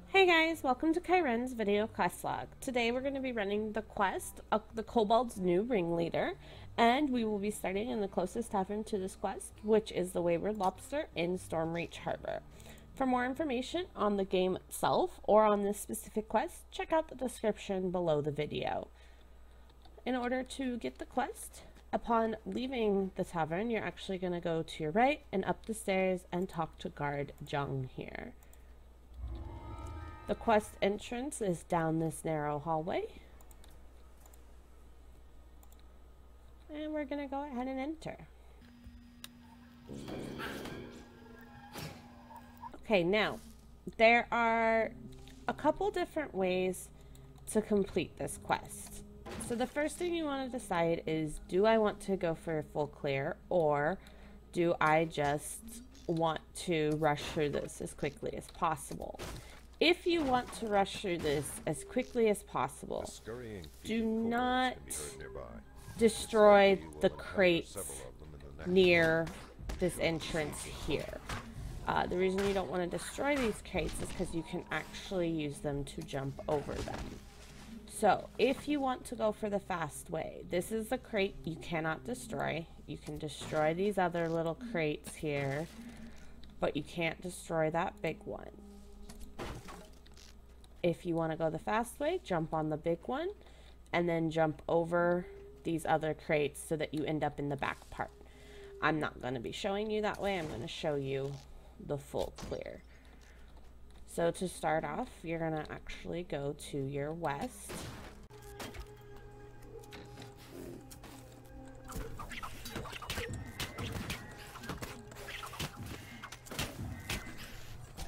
Hey guys, welcome to Cyryn's video quest log. Today we're going to be running the quest of the Kobolds' new Ringleader, and we will be starting in the closest tavern to this quest, which is the Wayward Lobster in Stormreach Harbor. For more information on the game itself or on this specific quest, check out the description below the video. In order to get the quest, upon leaving the tavern, you're actually going to go to your right and up the stairs and talk to guard Jung here. The quest entrance is down this narrow hallway. And we're going to go ahead and enter. Okay, now, there are a couple different ways to complete this quest. So the first thing you want to decide is, do I want to go for a full clear, or do I just want to rush through this as quickly as possible? If you want to rush through this as quickly as possible, do not destroy the crates near this entrance here. The reason you don't want to destroy these crates is because you can actually use them to jump over them. So, if you want to go for the fast way, this is the crate you cannot destroy. You can destroy these other little crates here, but you can't destroy that big one. If you want to go the fast way, jump on the big one and then jump over these other crates so that you end up in the back part. I'm not going to be showing you that way. I'm going to show you the full clear. So to start off, you're going to actually go to your west.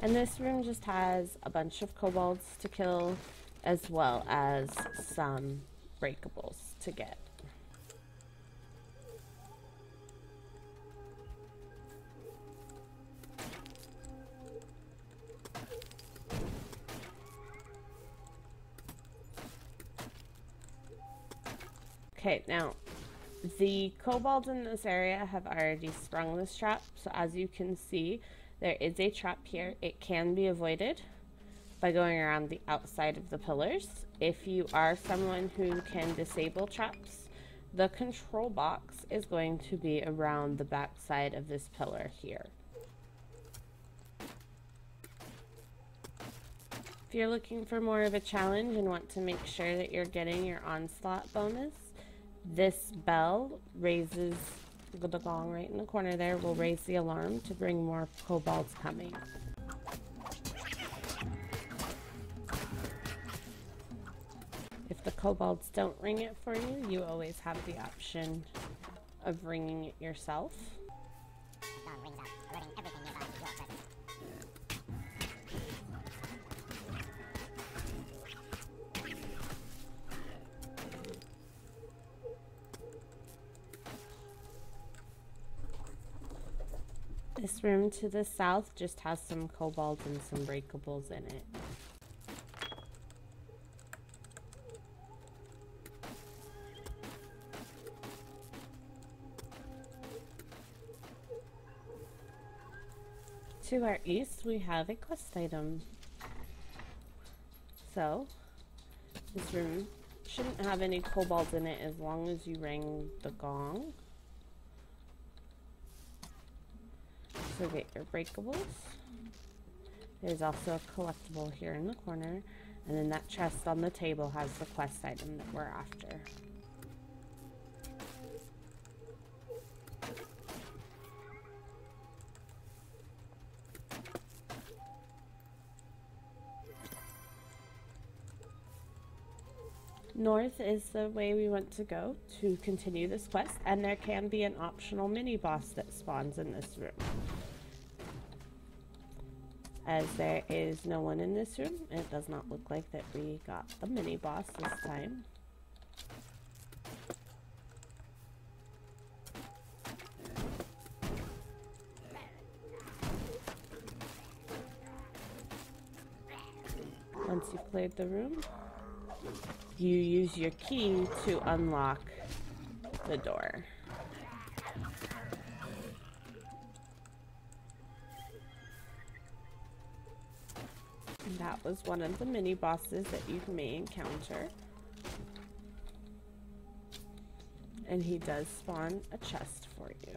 And this room just has a bunch of kobolds to kill, as well as some breakables to get. Okay, now, the kobolds in this area have already sprung this trap, so as you can see, there is a trap here. It can be avoided by going around the outside of the pillars. If you are someone who can disable traps, the control box is going to be around the back side of this pillar here. If you're looking for more of a challenge and want to make sure that you're getting your onslaught bonus, this bell raises the gong right in the corner there will raise the alarm to bring more kobolds coming. If the kobolds don't ring it for you, you always have the option of ringing it yourself. This room to the south just has some kobolds and some breakables in it. To our east, we have a quest item. So, this room shouldn't have any kobolds in it as long as you ring the gong. So get your breakables. There's also a collectible here in the corner, and then that chest on the table has the quest item that we're after. North is the way we want to go to continue this quest, and there can be an optional mini boss that spawns in this room. As there is no one in this room, it does not look like that we got a mini boss this time. Once you've cleared the room, you use your key to unlock the door. that was one of the mini bosses that you may encounter. And he does spawn a chest for you.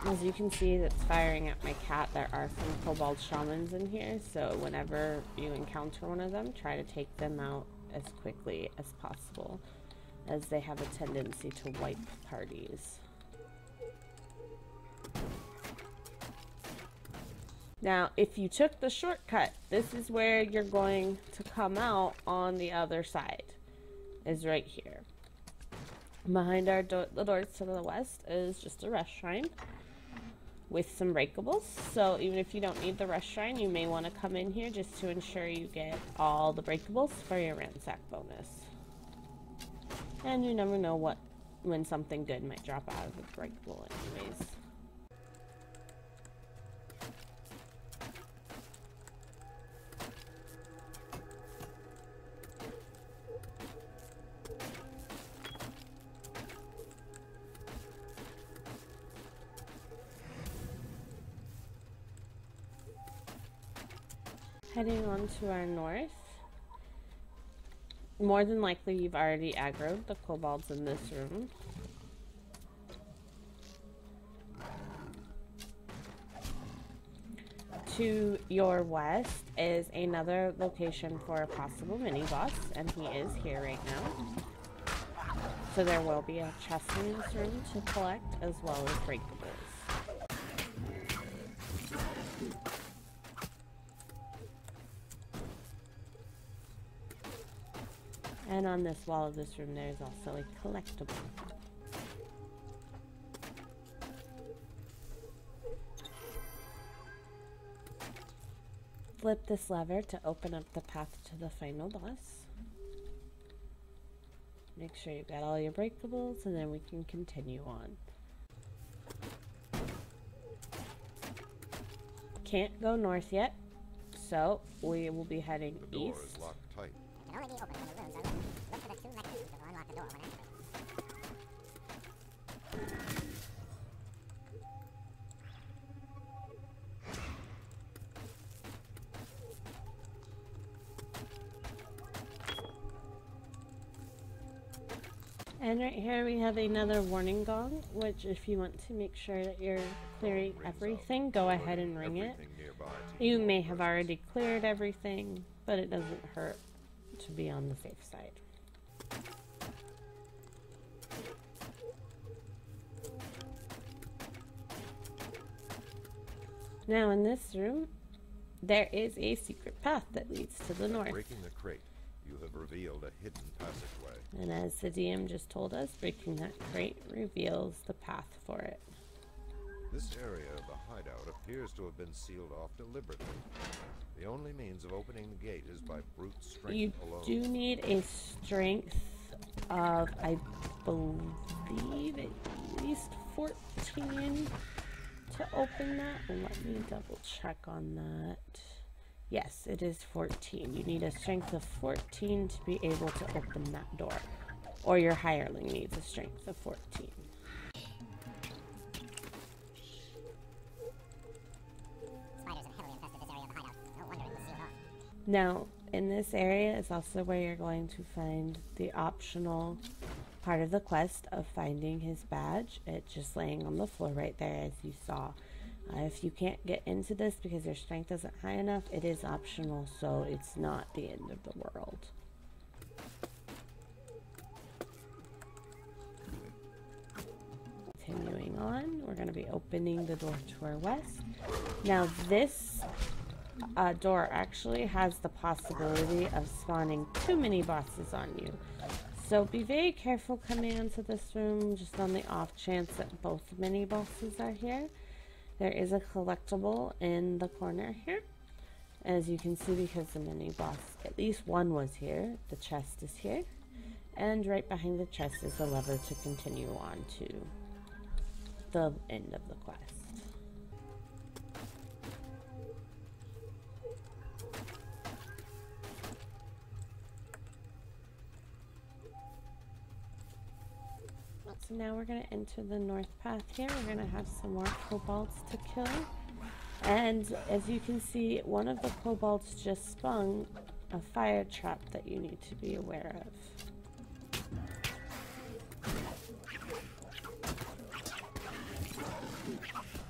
As you can see, that's firing at my cat. There are some kobold shamans in here, so whenever you encounter one of them, try to take them out as quickly as possible, as they have a tendency to wipe parties. Now, if you took the shortcut, this is where you're going to come out on the other side, is right here. Behind the doors to the west is just a rest shrine with some breakables. So even if you don't need the rest shrine, you may want to come in here just to ensure you get all the breakables for your ransack bonus. And you never know when something good might drop out of a breakable anyways. Heading on to our north, more than likely you've already aggroed the kobolds in this room. To your west is another location for a possible mini boss, and he is here right now. So there will be a chest in this room to collect, as well as breakables. And on this wall of this room, there's also a collectible. Flip this lever to open up the path to the final boss. Make sure you've got all your breakables, and then we can continue on. Can't go north yet, so we will be heading east. The door is locked tight. Can only be opened when the rooms are locked. Look for the 2 mechanisms that will unlock the door when activated. And right here we have another warning gong, which if you want to make sure that you're clearing everything, go ahead and ring it. You may have already cleared everything, but it doesn't hurt to be on the safe side. Now in this room, there is a secret path that leads to the north. Breaking the crate, you have revealed a hidden passageway. And as the DM just told us, breaking that crate reveals the path for it. This area of the hideout appears to have been sealed off deliberately. The only means of opening the gate is by brute strength alone. You do need a strength of, I believe, at least 14 to open that. Let me double check on that. Yes, it is 14. You need a strength of 14 to be able to open that door. Or your hireling needs a strength of 14. Now, in this area is also where you're going to find the optional part of the quest of finding his badge. It's just laying on the floor right there, as you saw. If you can't get into this because your strength isn't high enough, it is optional, so it's not the end of the world. Continuing on, we're going to be opening the door to our west. Now this door actually has the possibility of spawning 2 mini bosses on you. So be very careful coming into this room, just on the off chance that both mini bosses are here. There is a collectible in the corner here. As you can see, because the mini boss, at least one was here, the chest is here. And right behind the chest is the lever to continue on to the end of the quest. So now we're going to enter the north path here. We're going to have some more kobolds to kill. And as you can see, one of the kobolds just sprung a fire trap that you need to be aware of.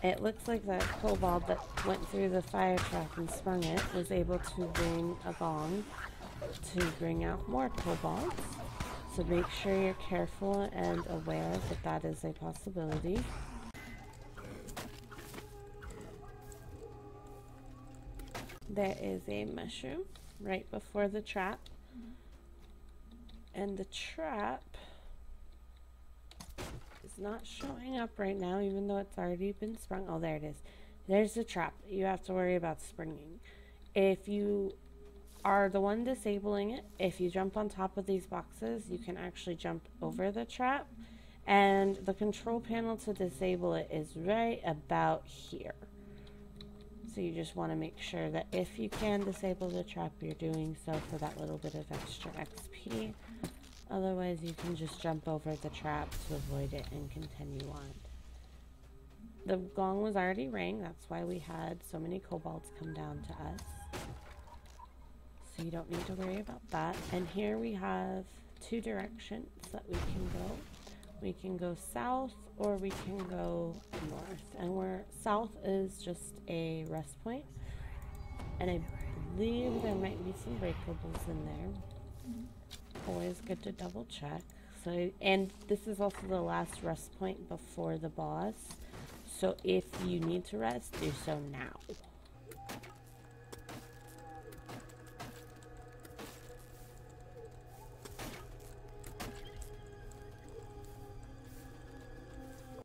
It looks like that kobold that went through the fire trap and sprung it was able to ring a gong to bring out more kobolds. So make sure you're careful and aware that that is a possibility. There is a mushroom right before the trap. And the trap is not showing up right now, even though it's already been sprung. Oh, there it is. There's the trap. You have to worry about springing. If you are the one disabling it, if you jump on top of these boxes, you can actually jump over the trap. And the control panel to disable it is right about here. So you just want to make sure that if you can disable the trap, you're doing so for that little bit of extra XP. Otherwise, you can just jump over the trap to avoid it and continue on. The gong was already rang. That's why we had so many kobolds come down to us. So you don't need to worry about that. And here we have two directions that we can go. We can go south or we can go north. And where south is just a rest point. And I believe there might be some breakables in there. Always good to double check. So, and this is also the last rest point before the boss. So if you need to rest, do so now.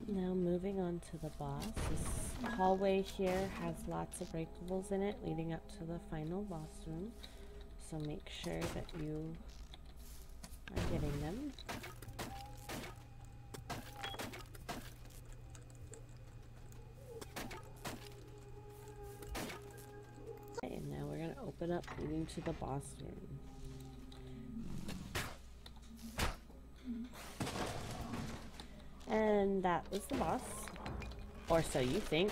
Now moving on to the boss. This hallway here has lots of breakables in it leading up to the final boss room. So make sure that you are getting them. Okay, and now we're going to open up leading to the boss room. And that was the boss. Or so you think.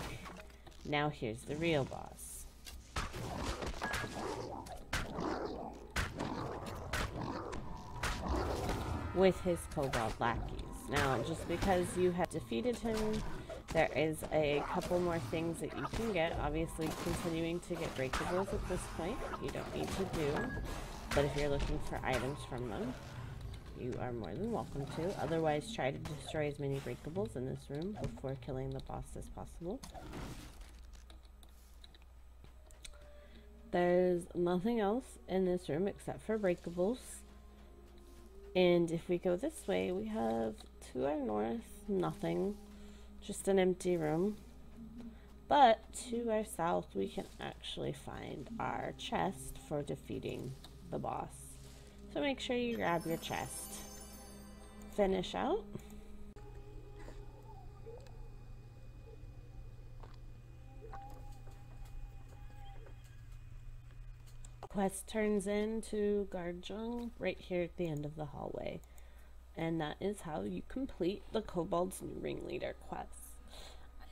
Now here's the real boss. With his kobold lackeys. Now, just because you have defeated him, there is a couple more things that you can get. Obviously, continuing to get breakables at this point, you don't need to do. But if you're looking for items from them, you are more than welcome to. Otherwise, try to destroy as many breakables in this room before killing the boss as possible. There's nothing else in this room except for breakables. And if we go this way, we have to our north, nothing. Just an empty room. But to our south, we can actually find our chest for defeating the boss. So make sure you grab your chest. Finish out. Quest turns into Garjung right here at the end of the hallway. And that is how you complete the Kobolds new Ringleader quest.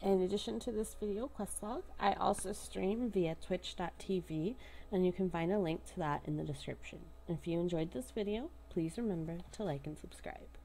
In addition to this video quest log, I also stream via twitch.tv, and you can find a link to that in the description. If you enjoyed this video, please remember to like and subscribe.